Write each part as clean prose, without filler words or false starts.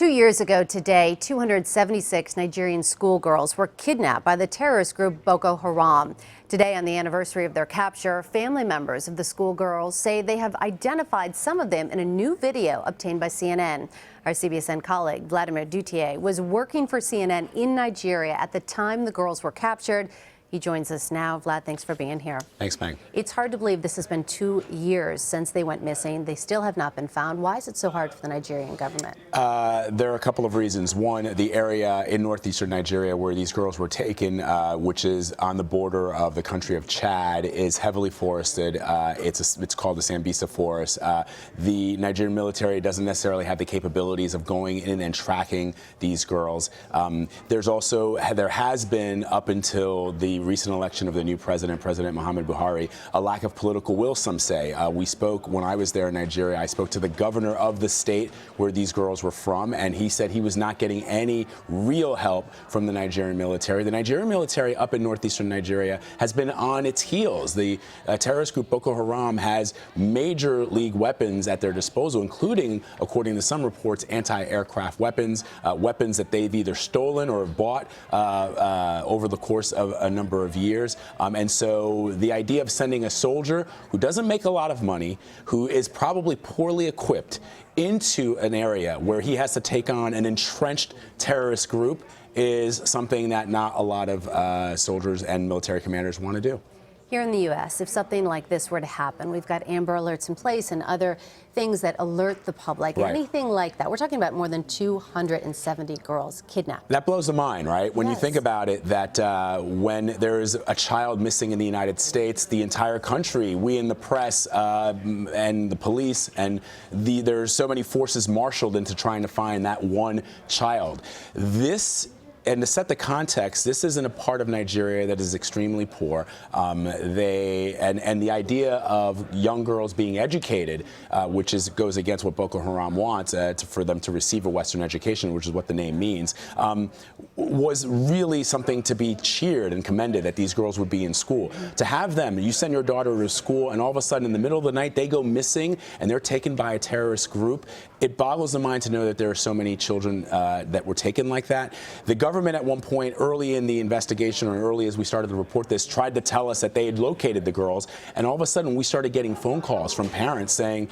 2 years ago today, 276 Nigerian schoolgirls were kidnapped by the terrorist group Boko Haram. Today, on the anniversary of their capture, family members of the schoolgirls say they have identified some of them in a new video obtained by CNN. Our CBSN colleague, Vladimir Duthiers, was working for CNN in Nigeria at the time the girls were captured. He joins us now. Vlad, thanks for being here. Thanks, Meg. It's hard to believe this has been 2 years since they went missing. They still have not been found. Why is it so hard for the Nigerian government? There are a couple of reasons. One, the area in northeastern Nigeria where these girls were taken, which is on the border of the country of Chad, is heavily forested. It's called the Sambisa Forest. The Nigerian military doesn't necessarily have the capabilities of going in and tracking these girls. There has been, up until the recent election of the new president, President Muhammad Buhari, a lack of political will, some say. When I was there in Nigeria, I spoke to the governor of the state where these girls were from, and he said he was not getting any real help from the Nigerian military. The Nigerian military up in northeastern Nigeria has been on its heels. The terrorist group Boko Haram has major league weapons at their disposal, including, according to some reports, anti-aircraft weapons, weapons that they've either stolen or bought over the course of a number of years. And so the idea of sending a soldier who doesn't make a lot of money, who is probably poorly equipped, into an area where he has to take on an entrenched terrorist group is something that not a lot of soldiers and military commanders want to do. Here in the U.S., if something like this were to happen, we've got Amber Alerts in place and other things that alert the public. Right. Anything like that. We're talking about more than 270 girls kidnapped. That blows the mind, right? When Yes. you think about it, that when there's a child missing in the United States, the entire country, we in the press and the police, and there's so many forces marshaled into trying to find that one child. And to set the context, this isn't a part of Nigeria that is extremely poor. And the idea of young girls being educated, which goes against what Boko Haram wants, for them to receive a Western education, which is what the name means, was really something to be cheered and commended, that these girls would be in school. To have them, you send your daughter to school, and all of a sudden in the middle of the night they go missing and they're taken by a terrorist group. It boggles the mind to know that there are so many children that were taken like that. The government at one point, early in the investigation, or early as we started to report this, tried to tell us that they had located the girls, and all of a sudden we started getting phone calls from parents saying,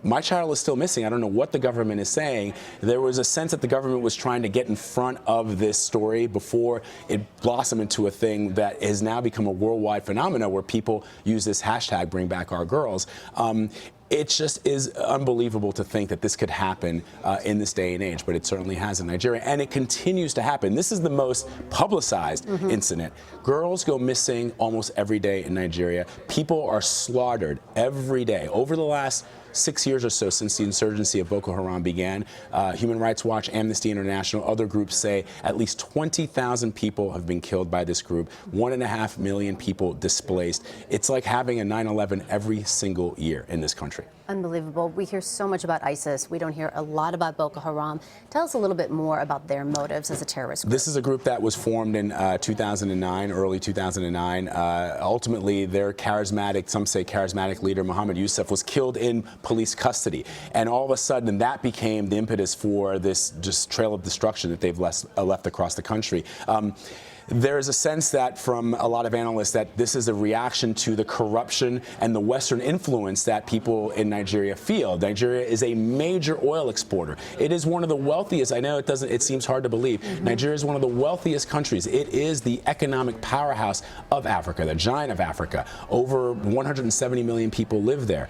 my child is still missing. I don't know what the government is saying. There was a sense that the government was trying to get in front of this story before it blossomed into a thing that has now become a worldwide phenomenon where people use this hashtag, bring back our girls. It just is unbelievable to think that this could happen in this day and age, but it certainly has in Nigeria, and it continues to happen. This is the most publicized incident. Girls go missing almost every day in Nigeria. People are slaughtered every day. Over the last 6 years or so since the insurgency of Boko Haram began, Human Rights Watch, Amnesty International, other groups say at least 20,000 people have been killed by this group, 1.5 million people displaced. It's like having a 9/11 every single year in this country. Unbelievable. We hear so much about ISIS. We don't hear a lot about Boko Haram. Tell us a little bit more about their motives as a terrorist group. This is a group that was formed in 2009, early 2009. Ultimately, their charismatic, some say charismatic leader, Mohammed Yusuf, was killed in police custody. And all of a sudden, that became the impetus for this just trail of destruction that they've left across the country. There is a sense that from a lot of analysts that this is a reaction to the corruption and the Western influence that people in Nigeria feel. Nigeria is a major oil exporter. It is one of the wealthiest. I know it seems hard to believe. Nigeria is one of the wealthiest countries. It is the economic powerhouse of Africa, the giant of Africa. Over 170 million people live there.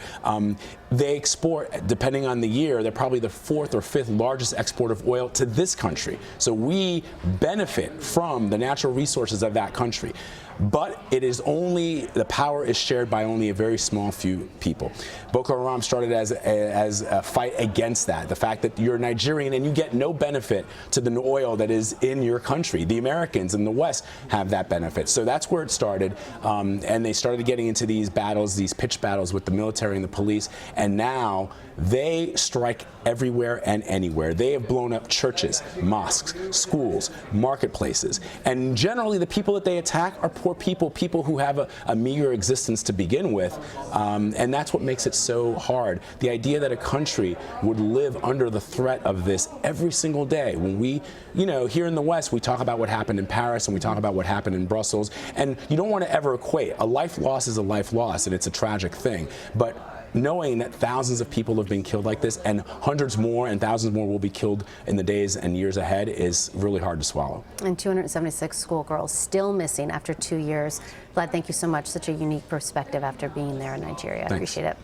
They export, depending on the year, they're probably the 4th or 5th largest exporter of oil to this country. So we benefit from the natural resources of that country. But the power is shared by only a very small few people. Boko Haram started as a fight against that, the fact that you're Nigerian and you get no benefit to the oil that is in your country. The Americans in the West have that benefit. So that's where it started, and they started getting into these battles, these pitched battles with the military and the police, and now they strike everywhere and anywhere. They have blown up churches, mosques, schools, marketplaces, and generally the people that they attack are poor people, people who have a meager existence to begin with, and that's what makes it so hard. The idea that a country would live under the threat of this every single day. When we, here in the West, we talk about what happened in Paris and we talk about what happened in Brussels, and you don't want to ever equate. A life loss is a life loss, and it's a tragic thing. But knowing that thousands of people have been killed like this, and hundreds more and thousands more will be killed in the days and years ahead, is really hard to swallow. And 276 schoolgirls still missing after 2 years. Vlad, thank you so much. Such a unique perspective after being there in Nigeria. I appreciate it.